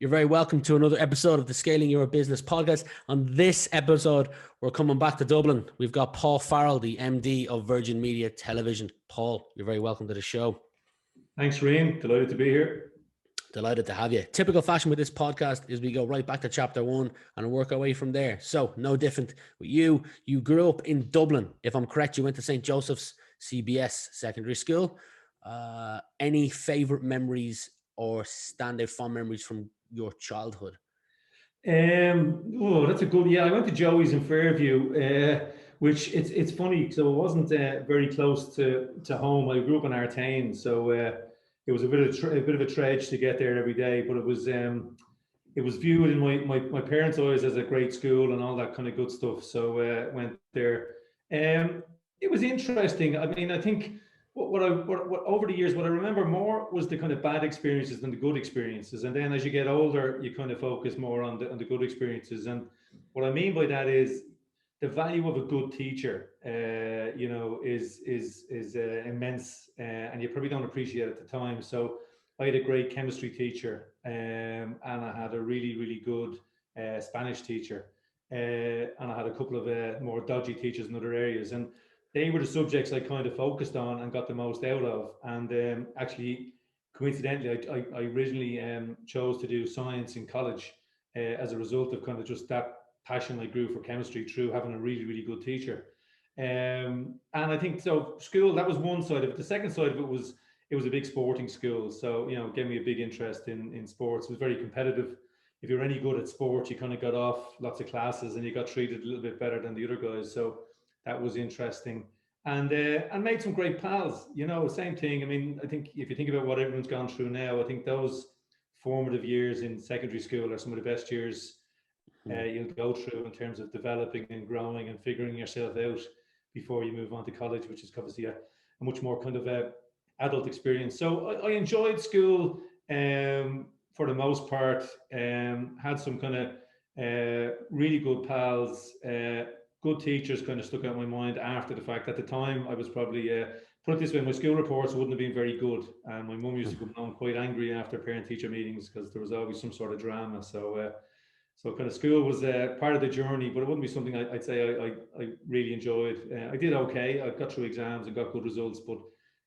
You're very welcome to another episode of the Scaling Your Business podcast. On this episode, we're coming back to Dublin. We've got Paul Farrell, the MD of Virgin Media Television. Paul, you're very welcome to the show. Thanks, Rian. Delighted to be here. Delighted to have you. Typical fashion with this podcast is we go right back to chapter one and work our way from there. So no different with you. You grew up in Dublin. If I'm correct, you went to St. Joseph's CBS Secondary School. Any favorite memories or standout fond memories from your childhood? That's a good. Yeah, I went to Joey's in Fairview, which it's funny. So it wasn't very close to home. I grew up in Artane, so it was a bit of a trudge to get there every day. But it was viewed in my parents' eyes as a great school and all that kind of good stuff. So went there. It was interesting. I mean, I think. What over the years, what I remember more was the kind of bad experiences than the good experiences. And then as you get older, you kind of focus more on the good experiences. And what I mean by that is the value of a good teacher, is immense, and you probably don't appreciate it at the time. So I had a great chemistry teacher, and I had a really, really good Spanish teacher, and I had a couple of more dodgy teachers in other areas. And they were the subjects I kind of focused on and got the most out of. And actually, coincidentally, I originally chose to do science in college as a result of kind of just that passion I grew for chemistry through having a really, really good teacher. And I think so. School, that was one side of it. The second side of it was a big sporting school, so gave me a big interest in sports. It was very competitive. If you're any good at sport, you kind of got off lots of classes and you got treated a little bit better than the other guys. So that was interesting, and made some great pals. Same thing. I mean, I think if you think about what everyone's gone through now, I think those formative years in secondary school are some of the best years you'll go through in terms of developing and growing and figuring yourself out before you move on to college, which is obviously a much more kind of adult experience. So I enjoyed school for the most part. Had some kind of really good pals. Good teachers kind of stuck out in my mind after the fact. At the time, I was probably, put it this way, my school reports wouldn't have been very good. And my mum used to come home quite angry after parent-teacher meetings because there was always some sort of drama. So kind of school was part of the journey, but it wouldn't be something I'd say I really enjoyed. I did okay. I got through exams and got good results, but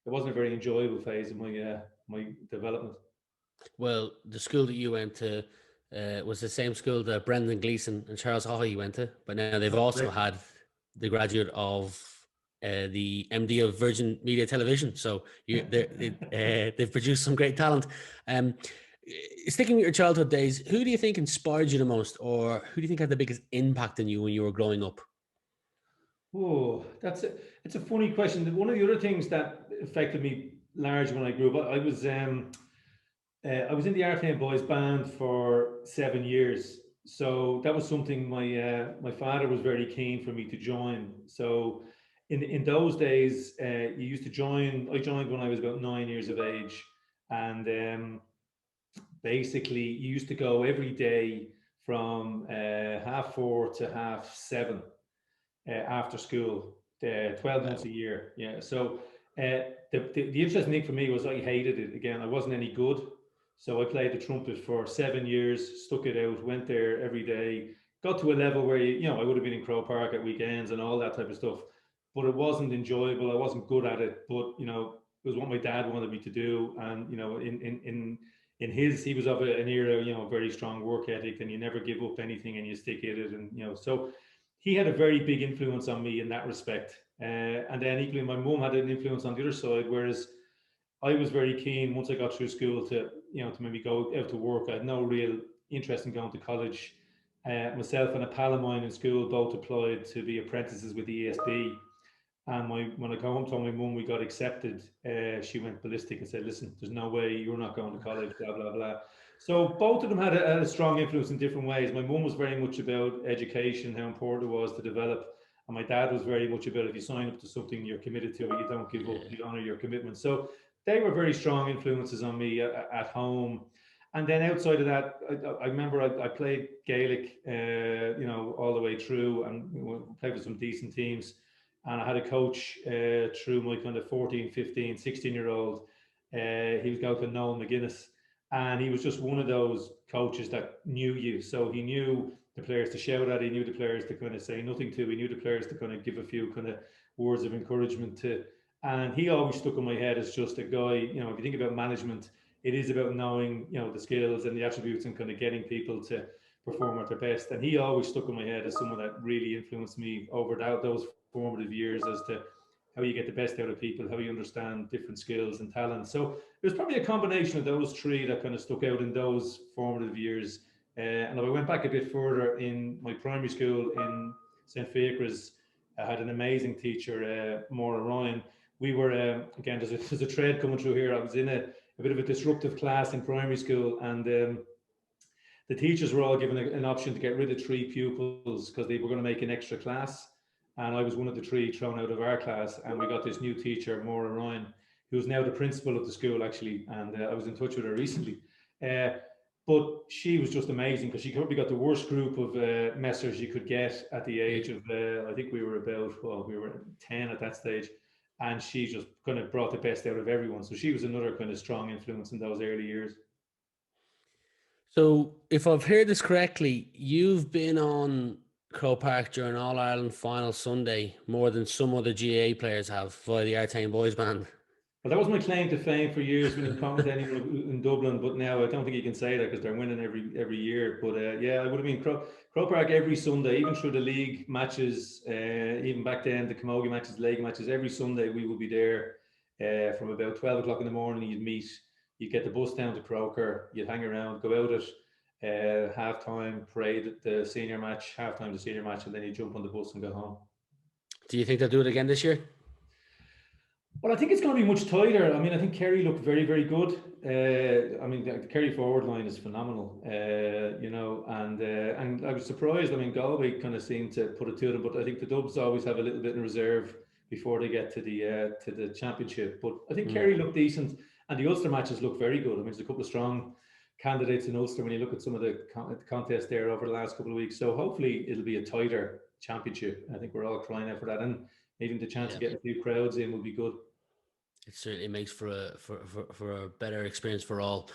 it wasn't a very enjoyable phase of my development. Well, the school that you went to was the same school that Brendan Gleeson and Charles Haughey went to, but now they've also had the graduate of the MD of Virgin Media Television. So they've produced some great talent. Sticking with your childhood days, who do you think inspired you the most, or who do you think had the biggest impact on you when you were growing up? Oh, it's a funny question. One of the other things that affected me large when I grew up, I was in the Artane Boys band for 7 years. So that was something my father was very keen for me to join. So in those days, you used to join. I joined when I was about 9 years of age, and basically you used to go every day from 4:30 to 7:30 after school, 12 months a year. Yeah. So the interesting thing for me was I hated it. Again, I wasn't any good. So I played the trumpet for 7 years, stuck it out, went there every day, got to a level where, I would have been in Crow Park at weekends and all that type of stuff, but it wasn't enjoyable. I wasn't good at it, but, it was what my dad wanted me to do. And, he was of an era, very strong work ethic, and you never give up anything and you stick at it. And, so he had a very big influence on me in that respect. And then equally, my mum had an influence on the other side, whereas I was very keen once I got through school to maybe go out to work. I had no real interest in going to college. Myself and a pal of mine in school both applied to be apprentices with the ESB. And when I got home, told my mum we got accepted, she went ballistic and said, "Listen, there's no way you're not going to college, blah, blah, blah." So both of them had a strong influence in different ways. My mum was very much about education, how important it was to develop. And my dad was very much about if you sign up to something, you're committed to it, you don't give up, you honor your commitment. So they were very strong influences on me at home. And then outside of that, I remember I played Gaelic, all the way through, and played with some decent teams. And I had a coach through my kind of 14, 15, 16-year-old. He was a guy called Noel McGuinness. And he was just one of those coaches that knew you. So he knew the players to shout at, he knew the players to kind of say nothing to, he knew the players to kind of give a few kind of words of encouragement to. And he always stuck in my head as just a guy, you know, if you think about management, it is about knowing, you know, the skills and the attributes and kind of getting people to perform at their best. And he always stuck in my head as someone that really influenced me over those formative years as to how you get the best out of people, how you understand different skills and talents. So it was probably a combination of those three that kind of stuck out in those formative years. And if I went back a bit further in my primary school in St. Fiacre's, I had an amazing teacher, Maura Ryan. We were, again, there's a thread coming through here. I was in a bit of a disruptive class in primary school, and the teachers were all given an option to get rid of 3 pupils because they were going to make an extra class. And I was one of the 3 thrown out of our class. And we got this new teacher, Maura Ryan, who's now the principal of the school, actually. And I was in touch with her recently. But she was just amazing because she probably got the worst group of messers you could get at the age of, I think we were about, well, we were 10 at that stage. And she just kind of brought the best out of everyone. So she was another kind of strong influence in those early years. So, if I've heard this correctly, you've been on Croke Park during All Ireland Final Sunday more than some other GAA players have via the Artane Boys Band. Well, that was my claim to fame for years when you commentating in Dublin, but now I don't think you can say that because they're winning every year. But yeah, I would have been Croke Park every Sunday, even through the league matches, even back then, the camogie matches, league matches, every Sunday we would be there from about 12 o'clock in the morning. You'd meet, you'd get the bus down to Croker, you'd hang around, go out at half-time, parade the senior match, half-time the senior match, and then you jump on the bus and go home. Do you think they'll do it again this year? Well, I think it's going to be much tighter. I mean, I think Kerry looked very, very good. I mean, the Kerry forward line is phenomenal, you know, and I was surprised. I mean, Galway kind of seemed to put it to them, but I think the Dubs always have a little bit in reserve before they get to the championship. But I think Kerry looked decent, and the Ulster matches look very good. I mean, there's a couple of strong candidates in Ulster when you look at some of the contests there over the last couple of weeks. So hopefully it'll be a tighter championship. I think we're all crying out for that, and even the chance of getting a few crowds in will be good. It certainly makes for a better experience for all.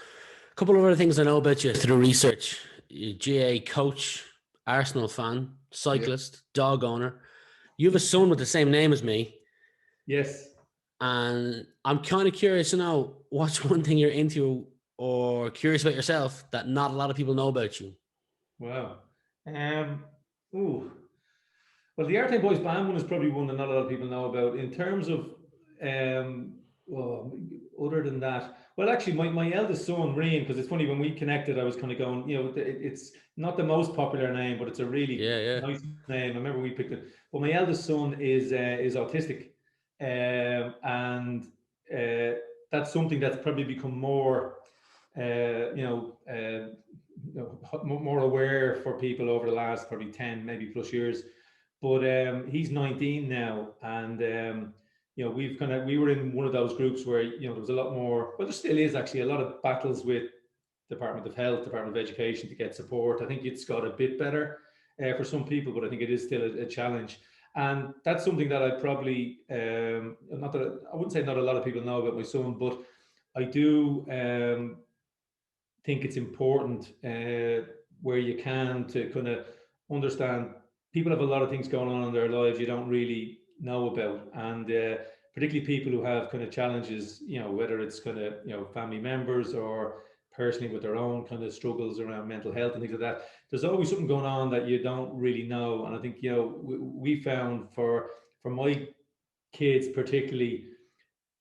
A couple of other things I know about you through research: GA coach, Arsenal fan, cyclist, dog owner. You have a son with the same name as me. Yes. And I'm kind of curious to know what's one thing you're into or curious about yourself that not a lot of people know about you. Wow. Well, the Artane Boys Band one is probably one that not a lot of people know about. In terms of, well, other than that, well, actually, my eldest son, Rian, because it's funny, when we connected, I was kind of going, you know, it's not the most popular name, but it's a really nice name. I remember we picked it. But my eldest son is autistic. And that's something that's probably become more, more aware for people over the last probably 10, maybe plus years. But he's 19 now, and you know, we were in one of those groups where, you know, there was a lot more. Well, there still is actually a lot of battles with Department of Health, Department of Education to get support. I think it's got a bit better for some people, but I think it is still a challenge. And that's something that I probably not that I wouldn't say not a lot of people know about my son, but I do think it's important where you can to kind of understand. People have a lot of things going on in their lives you don't really know about, and particularly people who have kind of challenges, you know, whether it's kind of, you know, family members or personally with their own kind of struggles around mental health and things like that. There's always something going on that you don't really know, and I think, you know, we found for my kids particularly,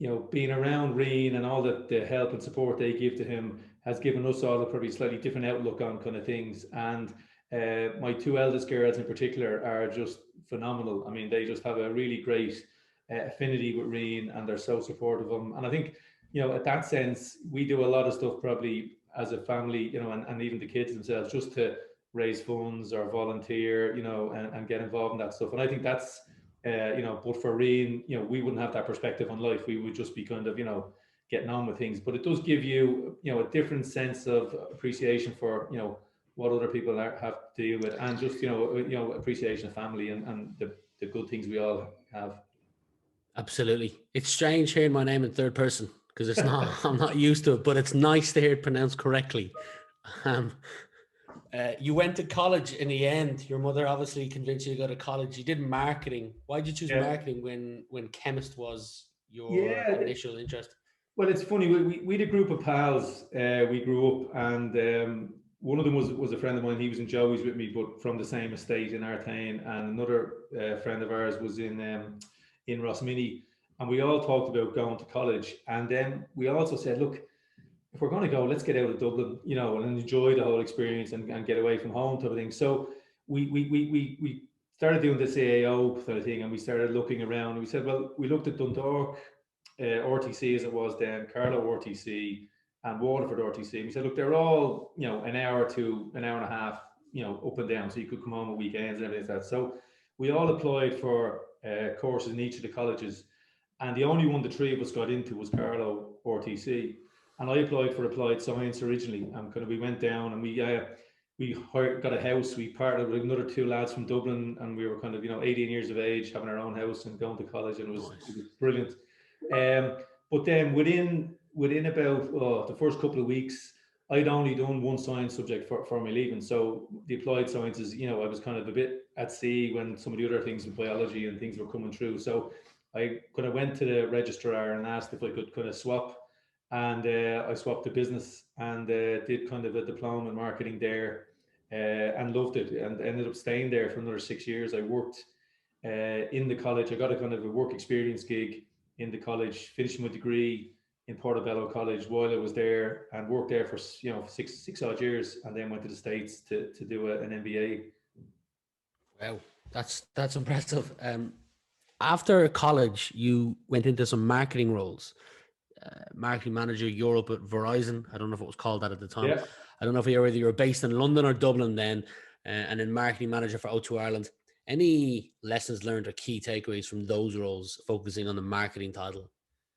you know, being around Rian and all the help and support they give to him has given us all a probably slightly different outlook on kind of things. And my 2 eldest girls in particular are just phenomenal. I mean, they just have a really great affinity with Rian, and they're so supportive of him. And I think, you know, at that sense, we do a lot of stuff probably as a family, you know, and even the kids themselves, just to raise funds or volunteer, you know, and get involved in that stuff. And I think that's, you know, but for Rian, you know, we wouldn't have that perspective on life. We would just be kind of, you know, getting on with things. But it does give you, you know, a different sense of appreciation for, you know, what other people have to deal with, and just, you know, appreciation of family and the good things we all have. Absolutely. It's strange hearing my name in third person because it's not, I'm not used to it, but it's nice to hear it pronounced correctly. Um, you went to college in the end. Your mother obviously convinced you to go to college. You did marketing. Why did you choose Yeah. marketing when chemist was your Yeah. initial interest? Well, it's funny. We had a group of pals. We grew up, and one of them was a friend of mine. He was in Joey's with me, but from the same estate in Artane. And another friend of ours was in Rosmini. And we all talked about going to college. And then we also said, look, if we're going to go, let's get out of Dublin, and enjoy the whole experience and get away from home type of thing. So we started doing the CAO sort of thing, and we started looking around. And we said, well, we looked at Dundalk, RTC as it was then, Carlow RTC, and Waterford RTC. And we said, look, they're all an hour to an hour and a half, up and down, so you could come home on weekends and everything like that. So we all applied for courses in each of the colleges, and the only one the three of us got into was Carlow RTC. And I applied for applied science originally, and we went down and we got a house. We partnered with another two lads from Dublin, and we were 18 years of age, having our own house and going to college, and it was brilliant. But then within about the first couple of weeks, I'd only done one science subject for my leaving. So the applied sciences, I was kind of a bit at sea when some of the other things with biology and things were coming through. So I went to the registrar and asked if I could swap. And I swapped the business and did kind of a diploma in marketing there, and loved it, and ended up staying there for another 6 years. I worked in the college. I got a kind of a work experience gig in the college, finished my degree in Portobello College while I was there, and worked there for six odd years, and then went to the States to do an MBA. Wow, that's impressive. After college, you went into some marketing roles. Marketing manager Europe at Verizon. I don't know if it was called that at the time. Yeah. I don't know if you were based in London or Dublin then, and then marketing manager for O2 Ireland. Any lessons learned or key takeaways from those roles, focusing on the marketing title?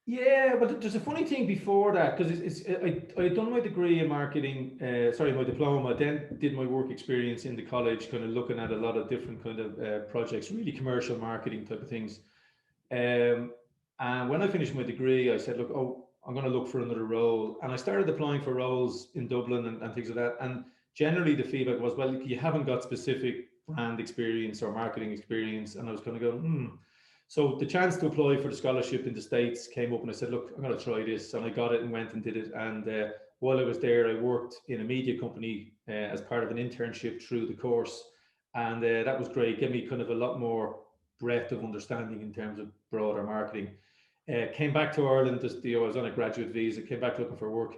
Yeah, but there's a funny thing before that, because I had done my degree in marketing, my diploma, then did my work experience in the college, kind of looking at a lot of different kind of projects, really commercial marketing type of things. And when I finished my degree, I said, look, I'm going to look for another role. And I started applying for roles in Dublin and things like that. And generally the feedback was, well, you haven't got specific brand experience or marketing experience. And I was kind of going, So the chance to apply for the scholarship in the States came up, and I said, look, I'm going to try this. And I got it and went and did it. And while I was there, I worked in a media company as part of an internship through the course. And that was great. Gave me kind of a lot more breadth of understanding in terms of broader marketing. Came back to Ireland, I was on a graduate visa, came back looking for work.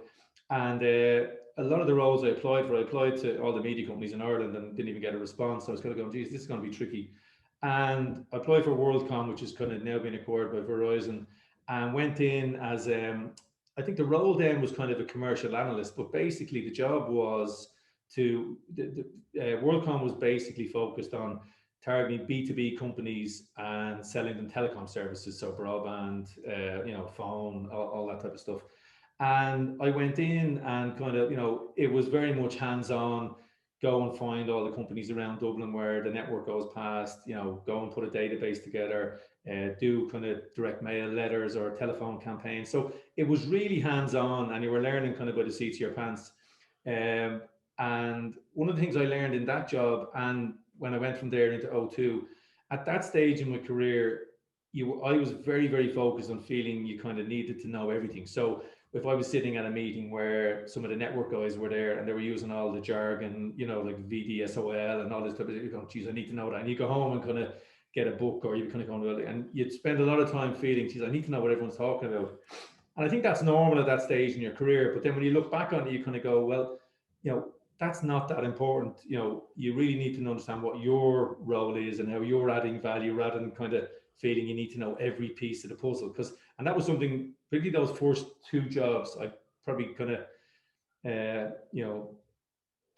And a lot of the roles I applied to all the media companies in Ireland and didn't even get a response. So I was kind of going, geez, this is going to be tricky. And I applied for WorldCom, which is kind of now being acquired by Verizon, and went in as, I think the role then was kind of a commercial analyst, but basically the job was WorldCom was basically focused on targeting B2B companies and selling them telecom services, so broadband, phone, all that type of stuff. And I went in and kind of, it was very much hands-on. Go and find all the companies around Dublin where the network goes past, go and put a database together, do kind of direct mail letters or telephone campaigns. So it was really hands-on, and you were learning kind of by the seats of your pants. And one of the things I learned in that job, and when I went from there into O2, at that stage in my career, I was very, very focused on feeling you kind of needed to know everything. So if I was sitting at a meeting where some of the network guys were there and they were using all the jargon, like VDSOL and all this type of, you go, geez, I need to know that. And you go home and kind of get a book, or you kind of go, and you'd spend a lot of time feeling, geez, I need to know what everyone's talking about. And I think that's normal at that stage in your career. But then when you look back on it, you kind of go, well, that's not that important. You really need to understand what your role is and how you're adding value, rather than kind of feeling you need to know every piece of the puzzle. And that was something, particularly those first two jobs, I probably kind of,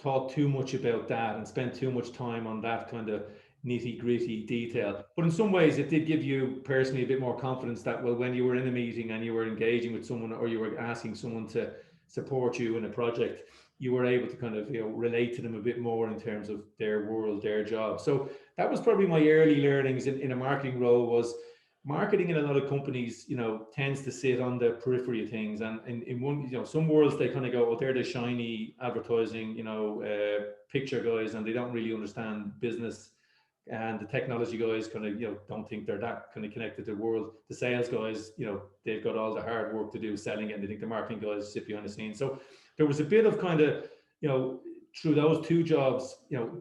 thought too much about that and spent too much time on that kind of nitty gritty detail. But in some ways, it did give you personally a bit more confidence that, well, when you were in a meeting and you were engaging with someone, or you were asking someone to support you in a project, you were able to kind of relate to them a bit more in terms of their world, their job. So that was probably my early learnings in a marketing role, was marketing in a lot of companies, tends to sit on the periphery of things. And in one, some worlds they kind of go, well, they're the shiny advertising, picture guys, and they don't really understand business. And the technology guys kind of, don't think they're that kind of connected to the world. The sales guys, they've got all the hard work to do selling it, and they think the marketing guys sit behind the scenes. So there was a bit of kind of, through those two jobs,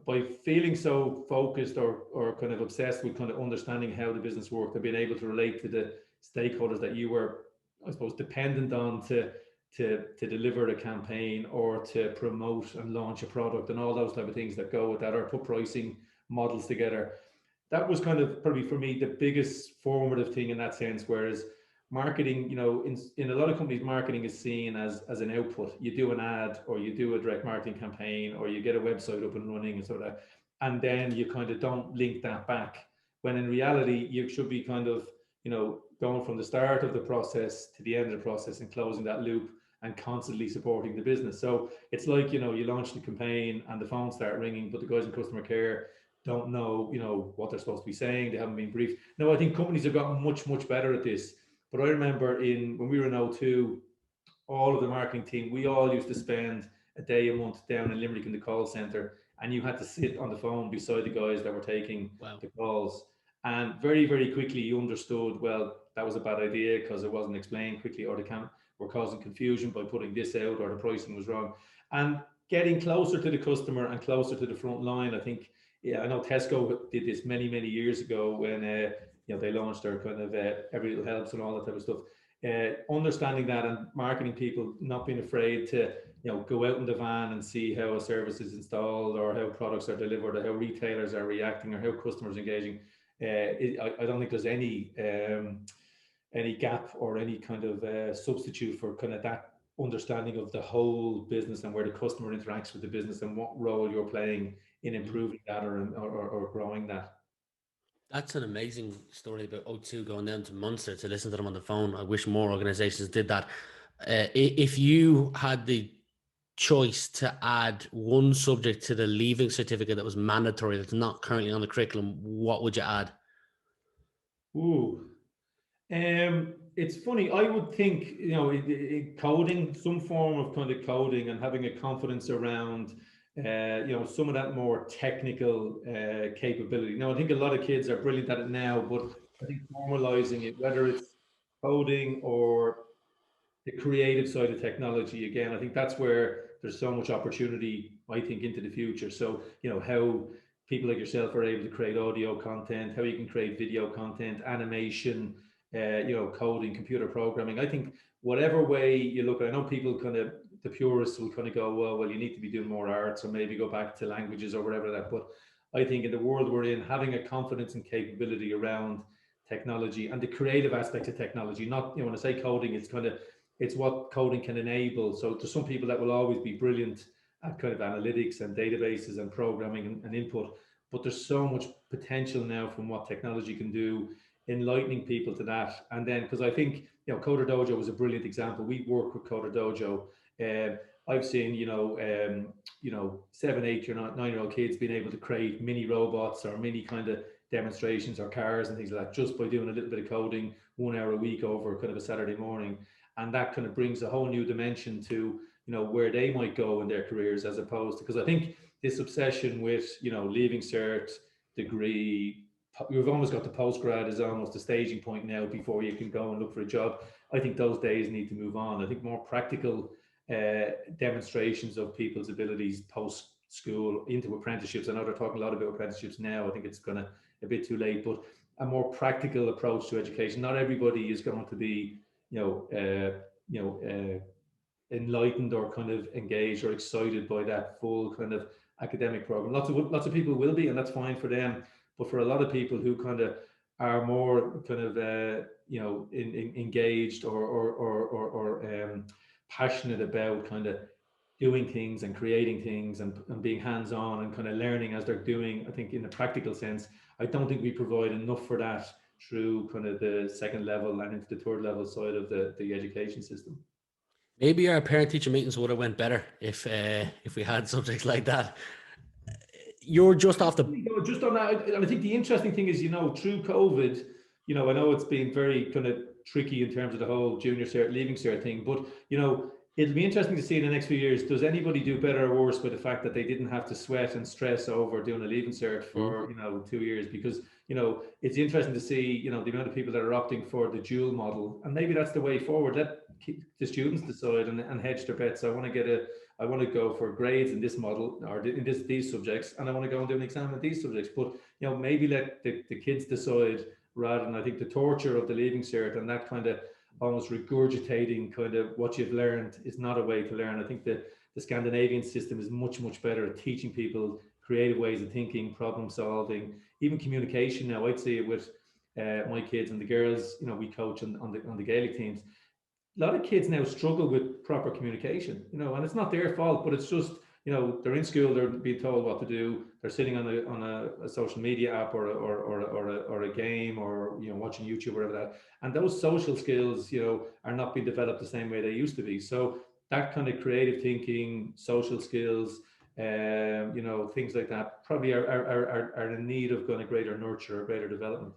by feeling so focused or kind of obsessed with kind of understanding how the business worked and being able to relate to the stakeholders that you were, I suppose, dependent on to deliver a campaign or to promote and launch a product and all those type of things that go with that, or put pricing models together. That was kind of probably for me the biggest formative thing in that sense. Whereas marketing, in a lot of companies, marketing is seen as an output. You do an ad, or you do a direct marketing campaign, or you get a website up and running and sort of, and then you kind of don't link that back. When in reality, you should be kind of, going from the start of the process to the end of the process and closing that loop and constantly supporting the business. So it's like, you launch the campaign and the phones start ringing, but the guys in customer care don't know, what they're supposed to be saying. They haven't been briefed. No, I think companies have gotten much, much better at this. But I remember when we were in O2, all of the marketing team, we all used to spend a day a month down in Limerick in the call center, and you had to sit on the phone beside the guys that were taking the calls. And very, very quickly you understood, well, that was a bad idea because it wasn't explained quickly, or the were causing confusion by putting this out, or the pricing was wrong. And getting closer to the customer and closer to the front line, I think, I know Tesco did this many, many years ago when they launched their kind of Every Little Helps and all that type of stuff. Understanding that, and marketing people not being afraid to go out in the van and see how a service is installed, or how products are delivered, or how retailers are reacting, or how customers are engaging. I don't think there's any gap or any kind of substitute for kind of that understanding of the whole business and where the customer interacts with the business and what role you're playing in improving that or growing that. That's an amazing story about O2 going down to Munster to listen to them on the phone. I wish more organizations did that. If you had the choice to add one subject to the leaving certificate that was mandatory, that's not currently on the curriculum, what would you add? It's funny. I would think, coding, some form of kind of coding, and having a confidence around, some of that more technical capability. Now, I think a lot of kids are brilliant at it now, but I think formalizing it, whether it's coding or the creative side of technology, again, I think that's where there's so much opportunity, I think, into the future. So, how people like yourself are able to create audio content, how you can create video content, animation, coding, computer programming. I think whatever way you look at it, I know people kind of, the purists will kind of go, well, you need to be doing more arts, or maybe go back to languages or whatever that. But I think in the world we're in, having a confidence and capability around technology and the creative aspects of technology, not, when I say coding, it's what coding can enable. So there's some people that will always be brilliant at kind of analytics and databases and programming and input, but there's so much potential now from what technology can do, enlightening people to that. And then, because I think, Coder Dojo was a brilliant example. We work with Coder Dojo. I've seen, 7, 8, 9-year-old kids being able to create mini robots or mini kind of demonstrations or cars and things like that, just by doing a little bit of coding 1 hour a week over kind of a Saturday morning. And that kind of brings a whole new dimension to, where they might go in their careers, as opposed to, because I think this obsession with, leaving cert, degree, you've almost got the postgrad is almost a staging point now before you can go and look for a job. I think those days need to move on. I think more practical demonstrations of people's abilities post school into apprenticeships. I know they're talking a lot about apprenticeships now. I think it's going to a bit too late, but a more practical approach to education. Not everybody is going to be, enlightened or kind of engaged or excited by that full kind of academic program. Lots of people will be, and that's fine for them. But for a lot of people who kind of are more kind of engaged or passionate about kind of doing things and creating things and being hands-on and kind of learning as they're doing, I think in a practical sense, I don't think we provide enough for that through kind of the second level and into the third level side of the education system. Maybe our parent-teacher meetings would have went better if we had subjects like that. You're just on that. And I think the interesting thing is, through COVID, you know, I know it's been very kind of tricky in terms of the whole junior cert, leaving cert thing, but, you know, it'll be interesting to see in the next few years, does anybody do better or worse by the fact that they didn't have to sweat and stress over doing a leaving cert for, you know, 2 years? Because, you know, it's interesting to see, you know, the amount of people that are opting for the dual model, and maybe that's the way forward. Let the students decide and hedge their bets. I want to go for grades in this model or in these subjects, and I want to go and do an exam in these subjects. But, you know, maybe let the kids decide, rather than, I think, the torture of the leaving cert and that kind of almost regurgitating kind of what you've learned is not a way to learn. I think that the Scandinavian system is much, much better at teaching people creative ways of thinking, problem solving, even communication. Now, I'd see it with my kids and the girls, you know, we coach on the Gaelic teams. A lot of kids now struggle with proper communication, you know, and it's not their fault, but it's just, you know, they're in school, they're being told what to do, they're sitting on a social media app or a game, or, you know, watching YouTube, whatever that, and those social skills, you know, are not being developed the same way they used to be. So that kind of creative thinking, social skills, you know, things like that probably are in need of kind of greater nurture or greater development.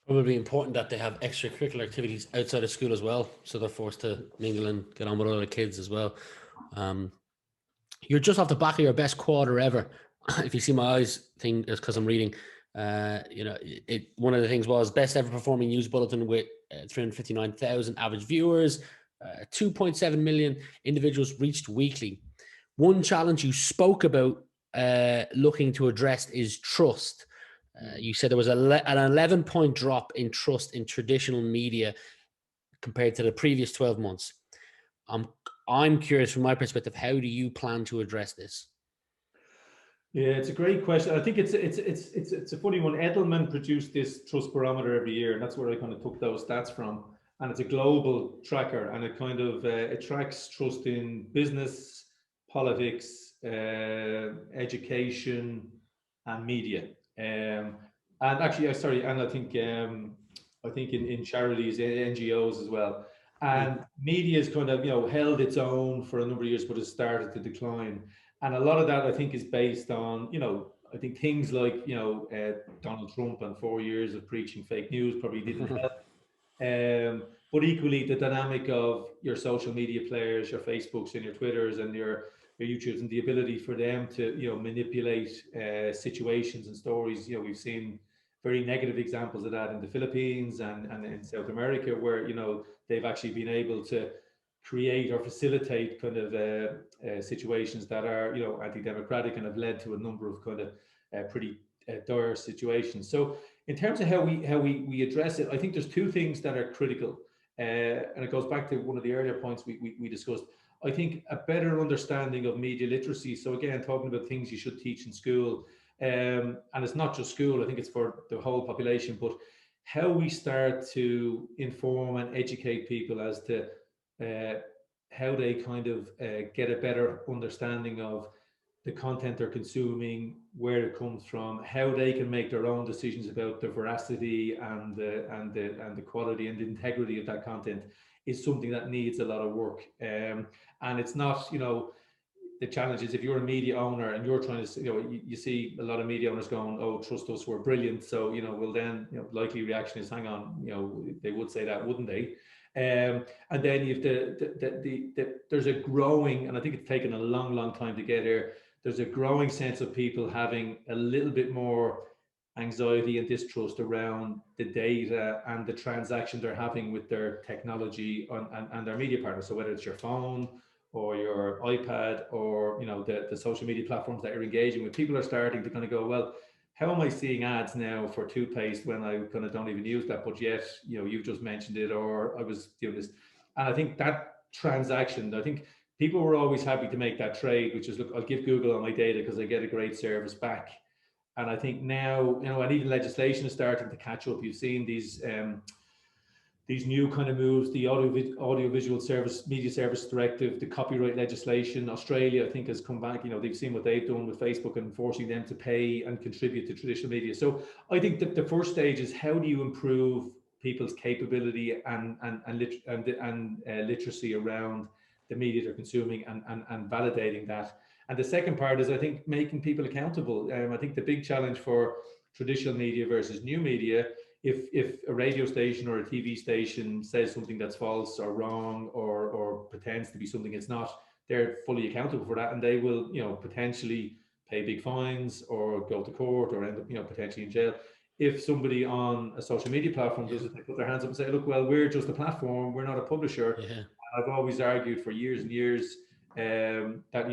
Probably important that they have extracurricular activities outside of school as well, so they're forced to mingle and get on with other kids as well. You're just off the back of your best quarter ever. If you see my eyes thing, it's because I'm reading. You know, one of the things was best ever performing news bulletin with 359,000 average viewers, 2.7 million individuals reached weekly. One challenge you spoke about looking to address is trust. You said there was an 11-point drop in trust in traditional media compared to the previous 12 months. I'm curious, from my perspective, how do you plan to address this? Yeah, it's a great question. I think it's a funny one. Edelman produced this trust barometer every year, and that's where I kind of took those stats from. And it's a global tracker, and it kind of it tracks trust in business, politics, education, and media. And actually, sorry, and I think in charities, NGOs as well. And media has kind of, you know, held its own for a number of years, but has started to decline. And a lot of that, I think, is based on, you know, I think things like, you know, Donald Trump and 4 years of preaching fake news probably didn't help. But equally, the dynamic of your social media players, your Facebooks and your Twitters and your YouTubes, and the ability for them to, you know, manipulate situations and stories. You know, we've seen very negative examples of that in the Philippines and in South America, where, you know, they've actually been able to create or facilitate kind of situations that are, you know, anti-democratic, and have led to a number of kind of pretty dire situations. So in terms of how we address it, I think there's two things that are critical, and it goes back to one of the earlier points we discussed. I think a better understanding of media literacy. So again, talking about things you should teach in school, and it's not just school. I think it's for the whole population, but how we start to inform and educate people as to how they kind of get a better understanding of the content they're consuming, where it comes from, how they can make their own decisions about the veracity and the quality and the integrity of that content, is something that needs a lot of work. And it's not, you know, the challenge is, if you're a media owner and you're trying to, you know, you see a lot of media owners going, "Oh, trust us, we're brilliant." So, you know, well then, you know, likely reaction is, "Hang on, you know, they would say that, wouldn't they?" And then you've there's a growing, and I think it's taken a long time to get here. There's a growing sense of people having a little bit more anxiety and distrust around the data and the transaction they're having with their technology and their media partners. So whether it's your phone or your iPad, or, you know, the social media platforms that you're engaging with, people are starting to kind of go, "Well, how am I seeing ads now for toothpaste when I kind of don't even use that? But yet, you know, you've just mentioned it, or I was doing this." And I think that transaction, I think people were always happy to make that trade, which is, look, I'll give Google all my data because I get a great service back. And I think now, you know, and even legislation is starting to catch up. You've seen these new kind of moves, the audiovisual service, media service directive, the copyright legislation. Australia, I think, has come back. You know, they've seen what they've done with Facebook and forcing them to pay and contribute to traditional media. So I think that the first stage is, how do you improve people's capability and literacy around the media they're consuming, and validating that. And the second part is, I think, making people accountable. I think the big challenge for traditional media versus new media if a radio station or a TV station says something that's false or wrong or pretends to be something it's not, they're fully accountable for that, and they will, potentially pay big fines or go to court or end up, potentially in jail. If somebody on a social media platform does it, they put their hands up and say, look, well, we're just a platform, we're not a publisher. Yeah. I've always argued for years and years that,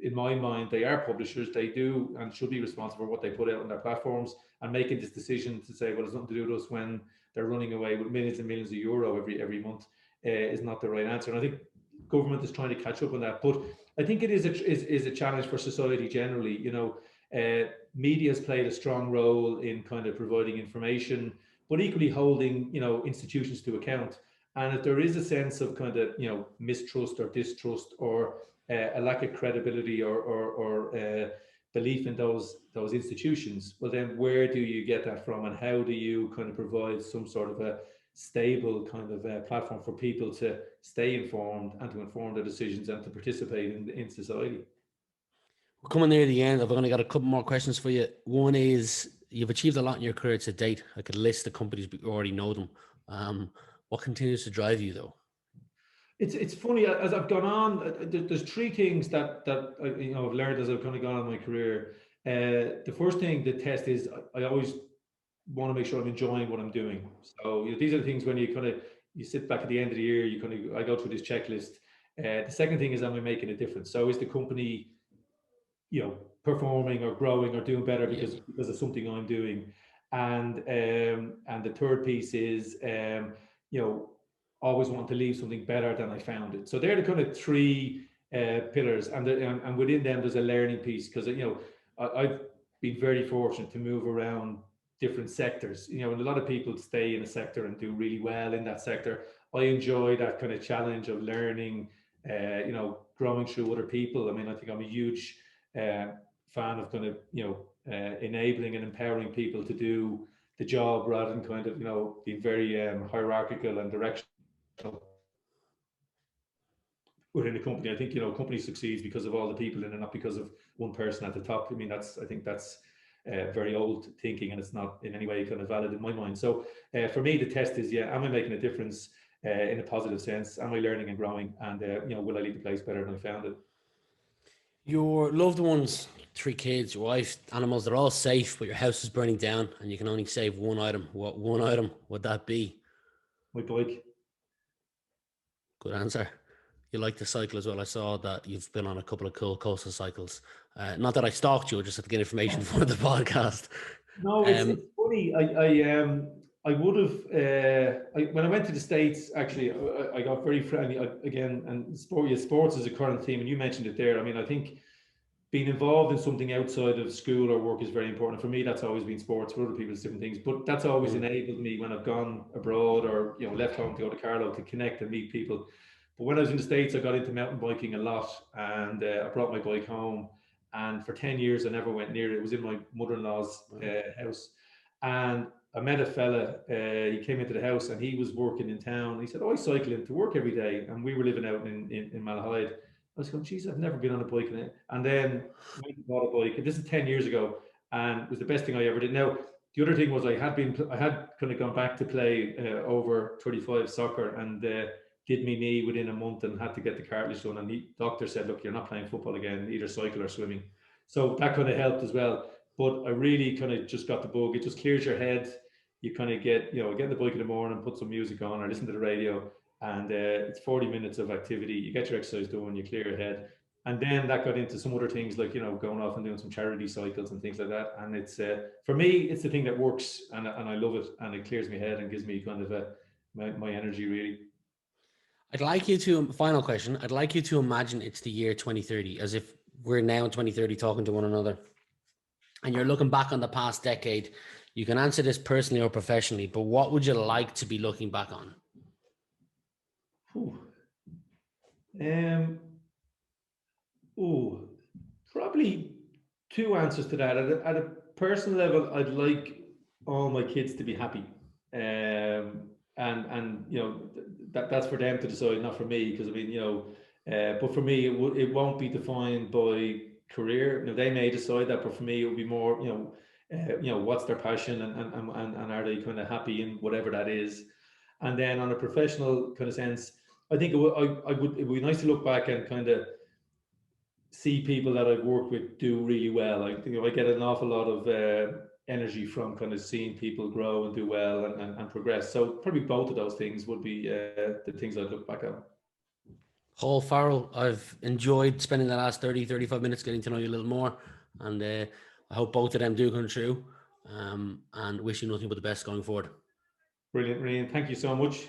in my mind, they are publishers. They do and should be responsible for what they put out on their platforms, and making this decision to say, well, it's nothing to do with us when they're running away with millions and millions of euro every month is not the right answer. And I think government is trying to catch up on that. But I think it is a challenge for society generally. Media has played a strong role in kind of providing information, but equally holding, institutions to account. And if there is a sense of kind of, mistrust or distrust or a lack of credibility or belief in those institutions, well, then where do you get that from, and how do you kind of provide some sort of a stable kind of platform for people to stay informed and to inform their decisions and to participate in society? We're coming near the end. I've only got a couple more questions for you. One is, you've achieved a lot in your career to date. I could list the companies, but you already know them. What continues to drive you, though? It's funny, as I've gone on, there's three things that I've learned as I've kind of gone on in my career. The first thing, the test is, I always want to make sure I'm enjoying what I'm doing. So these are the things when you sit back at the end of the year, I go through this checklist. The second thing is, am I making a difference? So is the company performing or growing or doing better because of something I'm doing? And the third piece is always want to leave something better than I found it. So they're the kind of three pillars, and within them there's a learning piece, because I've been very fortunate to move around different sectors, and a lot of people stay in a sector and do really well in that sector. I enjoy that kind of challenge of learning, growing through other people. I mean, I think I'm a huge fan of kind of enabling and empowering people to do the job, rather than kind of being very hierarchical and directional within a company. I think a company succeeds because of all the people in it, not because of one person at the top. I mean, I think that's very old thinking, and it's not in any way kind of valid in my mind. So for me, the test is, am I making a difference in a positive sense? Am I learning and growing? And will I leave the place better than I found it? Your loved ones, 3 kids, your wife, animals, they're all safe, but your house is burning down and you can only save one item. What one item would that be? My bike. Good answer. You like to cycle as well. I saw that you've been on a couple of cool coastal cycles. Not that I stalked you, just had to get information for the podcast. No, it's funny. I would have when I went to the States. Actually, I got very friendly again. And sports is a current theme, and you mentioned it there. I mean, I think being involved in something outside of school or work is very important. For me, that's always been sports. For other people, it's different things. But that's always enabled me when I've gone abroad or left home to go to Carlow to connect and meet people. But when I was in the States, I got into mountain biking a lot, and I brought my bike home. And for 10 years, I never went near it. It was in my mother-in-law's house. And I met a fella, he came into the house and he was working in town. He said, I cycle into work every day. And we were living out in Malahide. I was going, geez, I've never been on a bike. And then I bought a bike. And this is 10 years ago. And it was the best thing I ever did. Now, the other thing was I had kind of gone back to play over 35 soccer, and did my knee within a month and had to get the cartilage done. And the doctor said, look, you're not playing football again, either cycle or swimming. So that kind of helped as well. But I really kind of just got the bug. It just clears your head. You kind of get the bike in the morning, put some music on or listen to the radio, and it's 40 minutes of activity. You get your exercise done, you clear your head. And then that got into some other things like, going off and doing some charity cycles and things like that. And it's, for me, it's the thing that works, and I love it, and it clears my head and gives me kind of my energy, really. I'd like you to, final question, I'd like you to imagine it's the year 2030, as if we're now in 2030 talking to one another, and you're looking back on the past decade. You can answer this personally or professionally, but what would you like to be looking back on? Probably two answers to that. At a personal level, I'd like all my kids to be happy, and that's for them to decide, not for me. Because I mean, but for me, it won't be defined by career. They may decide that, but for me, it would be more, what's their passion, and are they kind of happy in whatever that is. And then on a professional kind of sense, I think it would be nice to look back and kind of see people that I've worked with do really well. I think I get an awful lot of energy from kind of seeing people grow and do well and progress. So probably both of those things would be the things I'd look back on. Paul Farrell, I've enjoyed spending the last 35 minutes getting to know you a little more, and I hope both of them do come true, and wish you nothing but the best going forward. Brilliant, Rian. Thank you so much.